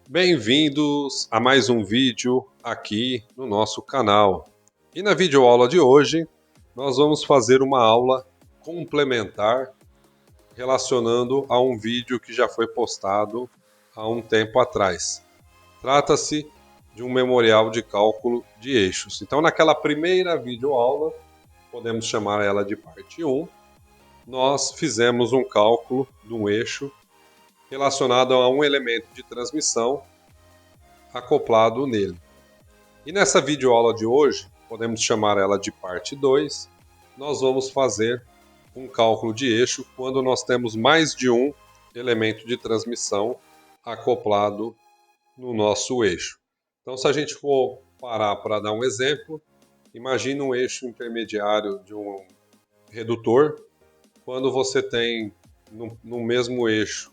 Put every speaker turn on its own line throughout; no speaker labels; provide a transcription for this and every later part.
Bem-vindos a mais um vídeo aqui no nosso canal. E na videoaula de hoje, nós vamos fazer uma aula complementar relacionando a um vídeo que já foi postado há um tempo atrás. Trata-se de um memorial de cálculo de eixos. Então, naquela primeira videoaula, podemos chamar ela de parte 1, nós fizemos um cálculo de um eixo relacionado a um elemento de transmissão acoplado nele. E nessa videoaula de hoje, podemos chamar ela de parte 2, nós vamos fazer um cálculo de eixo quando nós temos mais de um elemento de transmissão acoplado no nosso eixo. Então, se a gente for parar para dar um exemplo, imagine um eixo intermediário de um redutor, quando você tem no mesmo eixo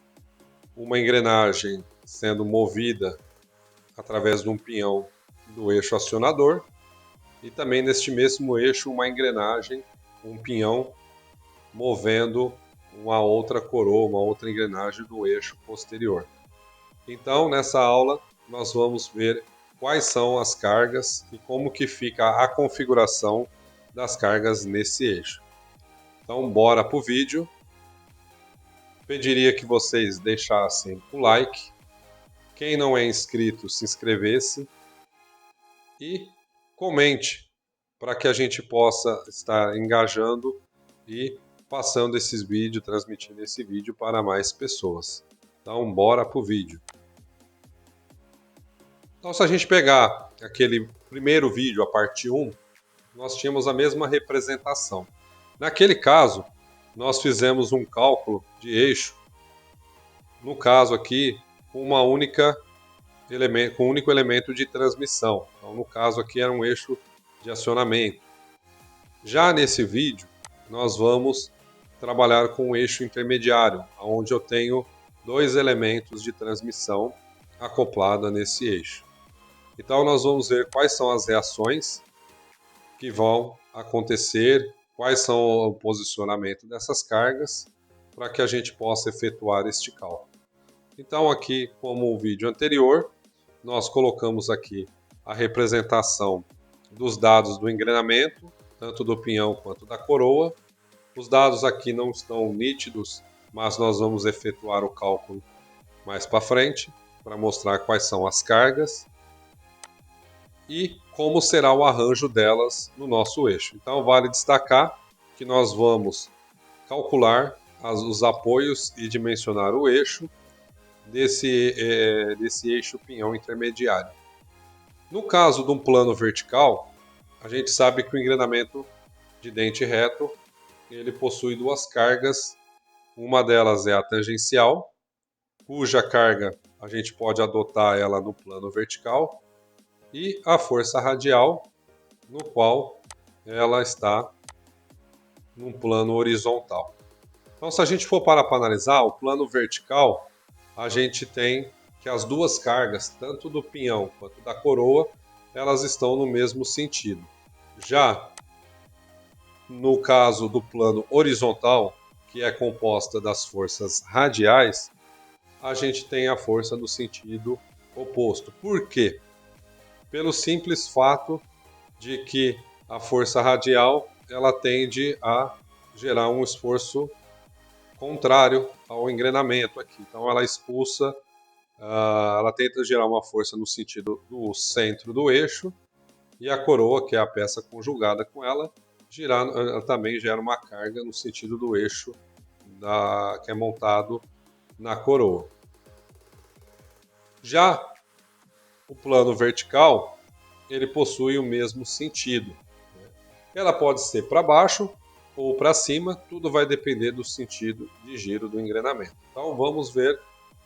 uma engrenagem sendo movida através de um pinhão do eixo acionador e também neste mesmo eixo uma engrenagem, um pinhão movendo uma outra coroa, uma outra engrenagem do eixo posterior. Então, nessa aula, nós vamos ver quais são as cargas e como que fica a configuração das cargas nesse eixo. Então, bora para o vídeo. Pediria que vocês deixassem o like. Quem não é inscrito, se inscrevesse. E comente para que a gente possa estar engajando e passando esses vídeos, transmitindo esse vídeo para mais pessoas. Então, bora para o vídeo. Então, se a gente pegar aquele primeiro vídeo, a parte 1, nós tínhamos a mesma representação. Naquele caso, nós fizemos um cálculo de eixo, no caso aqui, com um único elemento de transmissão. Então, no caso aqui era um eixo de acionamento. Já nesse vídeo, nós vamos trabalhar com um eixo intermediário, onde eu tenho dois elementos de transmissão acoplada nesse eixo. Então, nós vamos ver quais são as reações que vão acontecer, quais são o posicionamento dessas cargas, para que a gente possa efetuar este cálculo. Então, aqui, como o vídeo anterior, nós colocamos aqui a representação dos dados do engrenamento, tanto do pinhão quanto da coroa. Os dados aqui não estão nítidos, mas nós vamos efetuar o cálculo mais para frente, para mostrar quais são as cargas e como será o arranjo delas no nosso eixo. Então, vale destacar que nós vamos calcular os apoios e dimensionar o eixo desse eixo pinhão intermediário. No caso de um plano vertical, a gente sabe que o engrenamento de dente reto ele possui duas cargas. Uma delas é a tangencial, cuja carga a gente pode adotar ela no plano vertical, e a força radial, no qual ela está num plano horizontal. Então, se a gente for para analisar o plano vertical, a gente tem que as duas cargas, tanto do pinhão quanto da coroa, elas estão no mesmo sentido. Já no caso do plano horizontal, que é composta das forças radiais, a gente tem a força no sentido oposto. Por quê? Pelo simples fato de que a força radial ela tende a gerar um esforço contrário ao engrenamento aqui. Então ela expulsa, ela tenta gerar uma força no sentido do centro do eixo, e a coroa, que é a peça conjugada com ela, ela também gera uma carga no sentido do eixo que é montado na coroa. Já o plano vertical, ele possui o mesmo sentido. Ela pode ser para baixo ou para cima, tudo vai depender do sentido de giro do engrenamento. Então vamos ver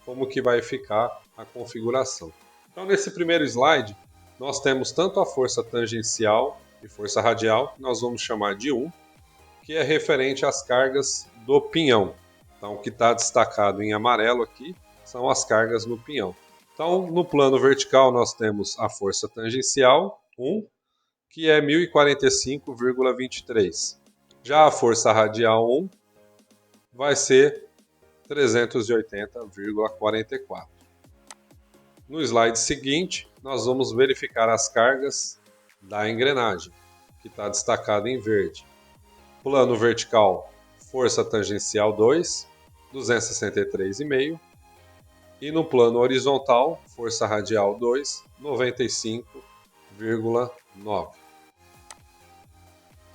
como que vai ficar a configuração. Então nesse primeiro slide, nós temos tanto a força tangencial e força radial, que nós vamos chamar de 1, que é referente às cargas do pinhão. Então o que está destacado em amarelo aqui são as cargas no pinhão. Então no plano vertical nós temos a força tangencial, 1, que é 1045,23. Já a força radial 1 vai ser 380,44. No slide seguinte, nós vamos verificar as cargas da engrenagem, que está destacada em verde. Plano vertical, força tangencial 2, 263,5. E no plano horizontal, força radial 2, 95,9.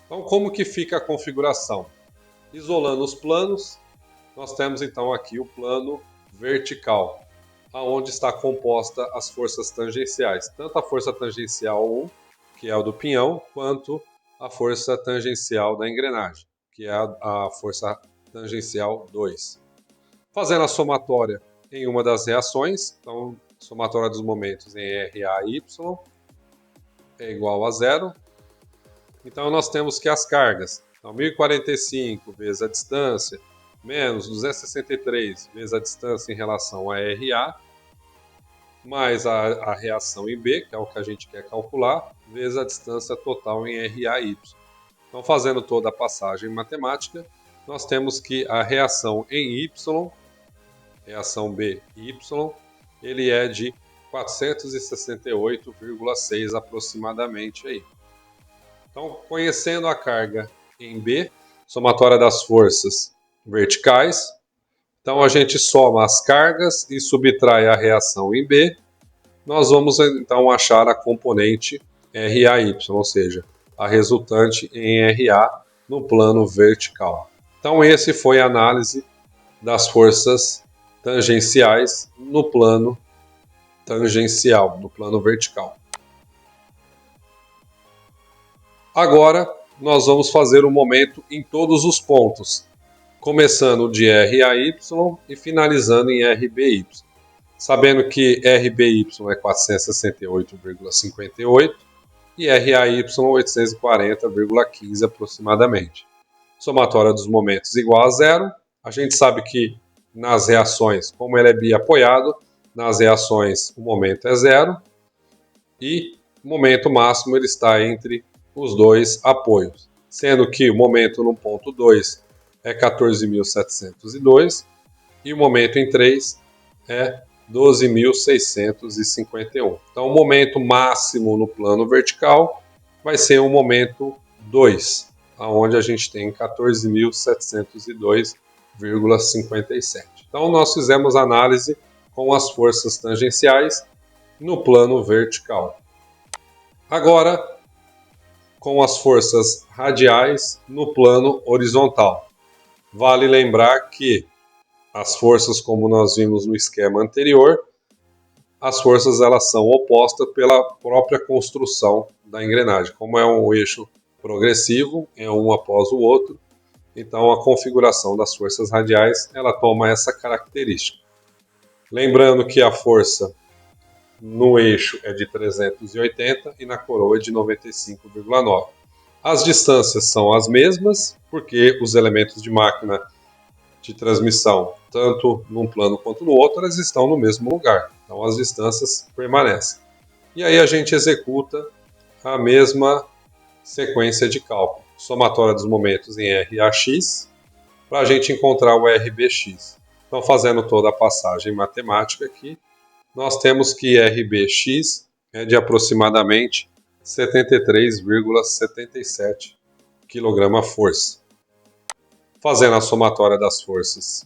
Então, como que fica a configuração? Isolando os planos, nós temos então aqui o plano vertical, aonde está composta as forças tangenciais, tanto a força tangencial 1, que é a do pinhão, quanto a força tangencial da engrenagem, que é a força tangencial 2. Fazendo a somatória em uma das reações, então somatória dos momentos em RAY é igual a zero. Então nós temos que as cargas, então 1045 vezes a distância, menos 263 vezes a distância em relação a RA, mais a reação em B, que é o que a gente quer calcular, vezes a distância total em RAY. Então, fazendo toda a passagem matemática, nós temos que a reação em Y, reação B Y, ele é de 468,6 aproximadamente aí. Então, conhecendo a carga em B, somatória das forças verticais, então a gente soma as cargas e subtrai a reação em B, nós vamos então achar a componente RAY, ou seja, a resultante em RA no plano vertical. Então esse foi a análise das forças tangenciais no plano tangencial, no plano vertical. Agora nós vamos fazer o momento em todos os pontos, começando de RAY e finalizando em RBY. Sabendo que RBY é 468,58 e RAY 840,15 aproximadamente. Somatória dos momentos igual a zero. A gente sabe que nas reações, como ele é biapoiado, nas reações o momento é zero e o momento máximo ele está entre os dois apoios, sendo que o momento no ponto 2 é 14.702 e o momento em 3 é 12.651. Então, o momento máximo no plano vertical vai ser o momento 2, onde a gente tem 14.702,57. Então, nós fizemos análise com as forças tangenciais no plano vertical. Agora, com as forças radiais no plano horizontal. Vale lembrar que as forças, como nós vimos no esquema anterior, as forças elas são opostas pela própria construção da engrenagem. Como é um eixo progressivo, é um após o outro, então a configuração das forças radiais ela toma essa característica. Lembrando que a força no eixo é de 380 e na coroa é de 95,9. As distâncias são as mesmas, porque os elementos de máquina de transmissão, tanto num plano quanto no outro, eles estão no mesmo lugar. Então as distâncias permanecem. E aí a gente executa a mesma sequência de cálculo. Somatória dos momentos em RAX, para a gente encontrar o RBX. Então, fazendo toda a passagem matemática aqui, nós temos que RBX é de aproximadamente 73,77 kgfm. Fazendo a somatória das forças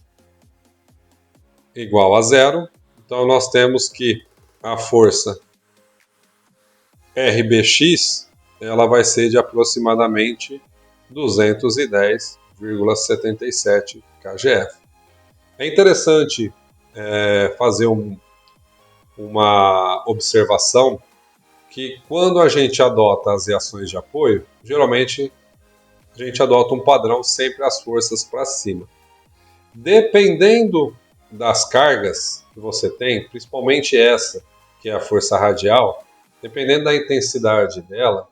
igual a zero, então nós temos que a força RBX ela vai ser de aproximadamente 210,77 kgf. É interessante fazer uma observação que quando a gente adota as reações de apoio, geralmente a gente adota um padrão sempre as forças para cima. Dependendo das cargas que você tem, principalmente essa, que é a força radial, dependendo da intensidade dela,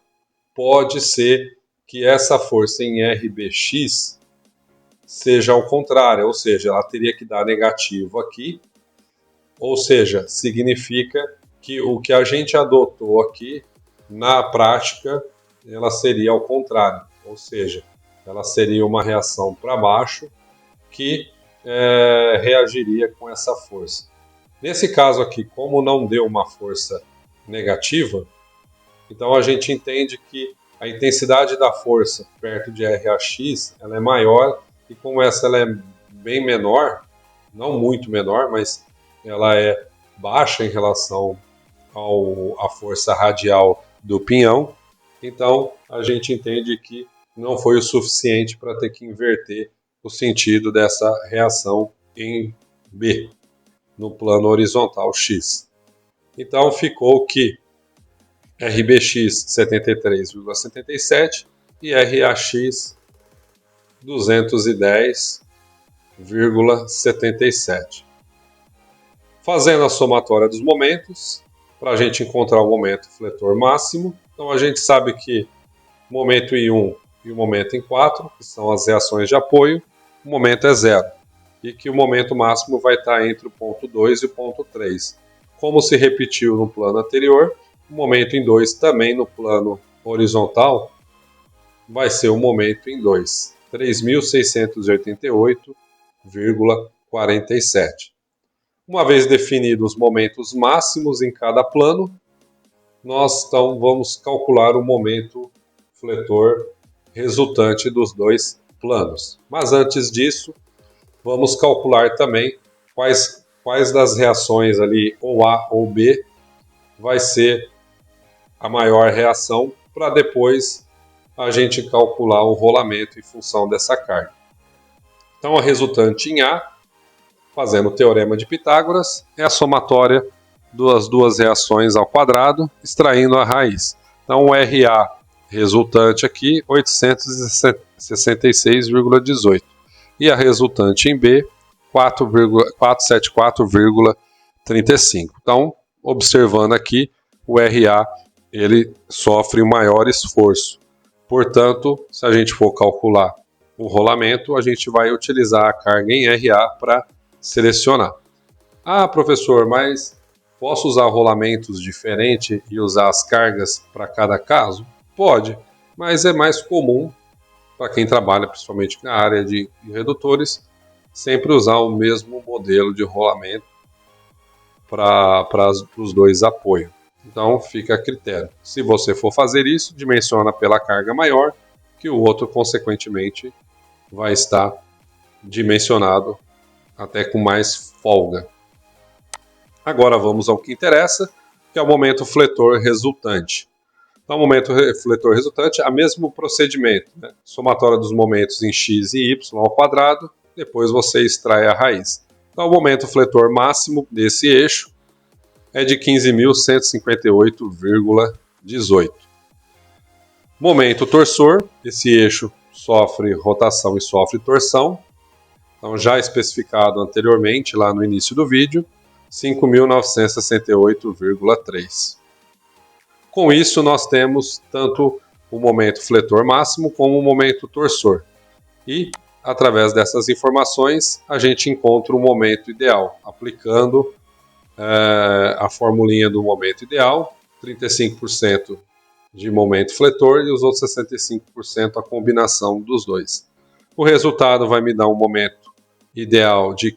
pode ser que essa força em RBX seja ao contrário, ou seja, ela teria que dar negativo aqui, ou seja, significa que o que a gente adotou aqui, na prática, ela seria ao contrário, ou seja, ela seria uma reação para baixo que reagiria com essa força. Nesse caso aqui, como não deu uma força negativa, então a gente entende que a intensidade da força perto de RAX ela é maior, e como ela é bem menor, não muito menor, mas ela é baixa em relação à força radial do pinhão, então a gente entende que não foi o suficiente para ter que inverter o sentido dessa reação em B, no plano horizontal X. Então ficou que RBX 73,77 e RAX 210,77. Fazendo a somatória dos momentos, para a gente encontrar o momento fletor máximo, então a gente sabe que o momento em 1 e o momento em 4, que são as reações de apoio, o momento é 0. E que o momento máximo vai estar entre o ponto 2 e o ponto 3. Como se repetiu no plano anterior, o momento em 2 também no plano horizontal vai ser o momento em 2, 3.688,47. Uma vez definidos os momentos máximos em cada plano, nós então vamos calcular o momento fletor resultante dos dois planos. Mas antes disso, vamos calcular também quais das reações ali, ou A ou B, vai ser a maior reação, para depois a gente calcular o rolamento em função dessa carga. Então a resultante em A, fazendo o teorema de Pitágoras, é a somatória das duas reações ao quadrado, extraindo a raiz. Então o RA resultante aqui, 866,18. E a resultante em B, 474,35. Então, observando aqui, o RA ele sofre o maior esforço. Portanto, se a gente for calcular o rolamento, a gente vai utilizar a carga em RA para selecionar. Ah, professor, mas posso usar rolamentos diferentes e usar as cargas para cada caso? Pode, mas é mais comum para quem trabalha principalmente na área de redutores, sempre usar o mesmo modelo de rolamento para os dois apoios. Então fica a critério. Se você for fazer isso, dimensiona pela carga maior, que o outro consequentemente vai estar dimensionado até com mais folga. Agora vamos ao que interessa, que é o momento fletor resultante. Então, o momento fletor resultante é o mesmo procedimento, né? Somatória dos momentos em x e y ao quadrado, depois você extrai a raiz. Então, o momento fletor máximo desse eixo é de 15.158,18. Momento torsor, esse eixo sofre rotação e sofre torção. Então, já especificado anteriormente lá no início do vídeo, 5.968,3. Com isso, nós temos tanto o momento fletor máximo como o momento torsor. E, através dessas informações, a gente encontra o momento ideal, aplicando a formulinha do momento ideal, 35% de momento fletor e os outros 65% a combinação dos dois. O resultado vai me dar um momento ideal de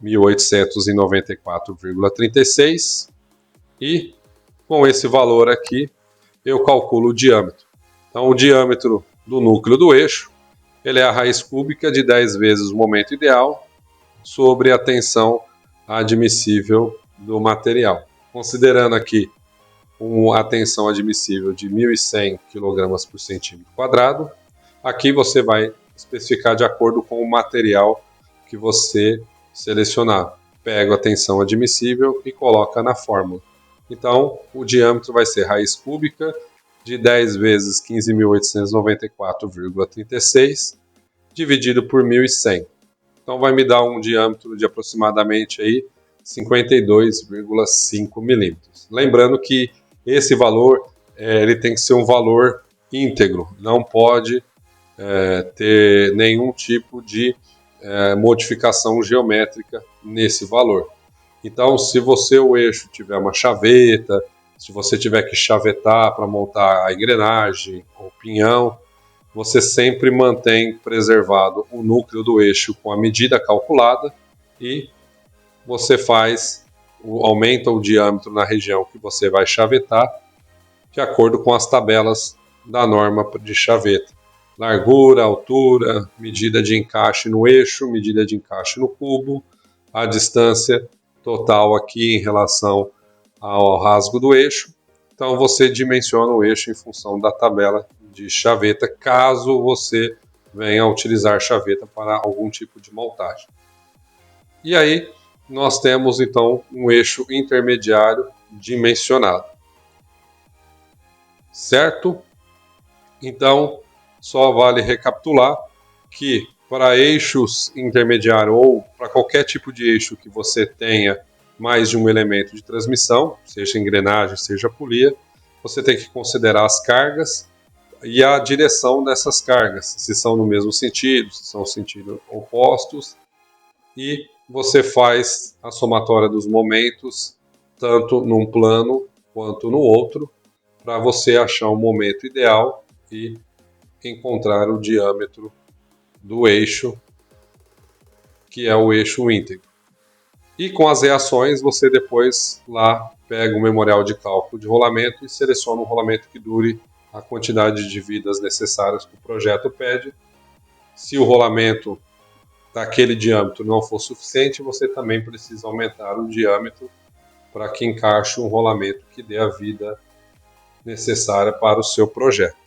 15.894,36 e com esse valor aqui eu calculo o diâmetro. Então o diâmetro do núcleo do eixo ele é a raiz cúbica de 10 vezes o momento ideal sobre a tensão admissível do material. Considerando aqui a tensão admissível de 1.100 kg por centímetro quadrado, aqui você vai especificar de acordo com o material que você selecionar. Pega a tensão admissível e coloca na fórmula. Então, o diâmetro vai ser raiz cúbica de 10 vezes 15.894,36 dividido por 1.100. Então, vai me dar um diâmetro de aproximadamente aí 52,5 milímetros. Lembrando que esse valor ele tem que ser um valor íntegro, não pode ter nenhum tipo de modificação geométrica nesse valor. Então, se o eixo tiver uma chaveta, se você tiver que chavetar para montar a engrenagem ou pinhão, você sempre mantém preservado o núcleo do eixo com a medida calculada e você aumenta o diâmetro na região que você vai chavetar, de acordo com as tabelas da norma de chaveta. Largura, altura, medida de encaixe no eixo, medida de encaixe no cubo, a distância total aqui em relação ao rasgo do eixo. Então você dimensiona o eixo em função da tabela de chaveta, caso você venha a utilizar chaveta para algum tipo de montagem. E aí nós temos então um eixo intermediário dimensionado. Certo? Então, só vale recapitular que para eixos intermediários ou para qualquer tipo de eixo que você tenha mais de um elemento de transmissão, seja engrenagem, seja polia, você tem que considerar as cargas e a direção dessas cargas, se são no mesmo sentido, se são sentidos opostos, e você faz a somatória dos momentos tanto num plano quanto no outro, para você achar um momento ideal e encontrar o diâmetro do eixo, que é o eixo íntegro. E com as reações, você depois lá pega o memorial de cálculo de rolamento e seleciona um rolamento que dure a quantidade de vidas necessárias que o projeto pede. Se o rolamento daquele diâmetro não for suficiente, você também precisa aumentar o diâmetro para que encaixe um rolamento que dê a vida necessária para o seu projeto.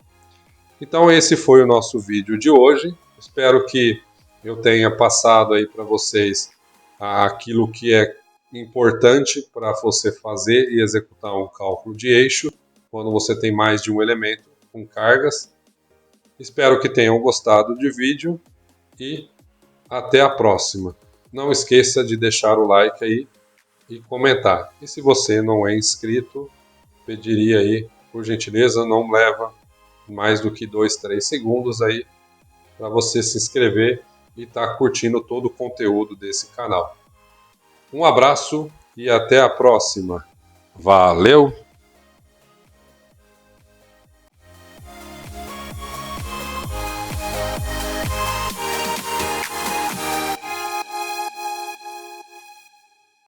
Então esse foi o nosso vídeo de hoje. Espero que eu tenha passado aí para vocês aquilo que é importante para você fazer e executar um cálculo de eixo quando você tem mais de um elemento com cargas. Espero que tenham gostado do vídeo e até a próxima. Não esqueça de deixar o like aí e comentar. E se você não é inscrito, pediria aí, por gentileza, não leva mais do que 2, 3 segundos aí para você se inscrever e estar curtindo todo o conteúdo desse canal. Um abraço e até a próxima. Valeu!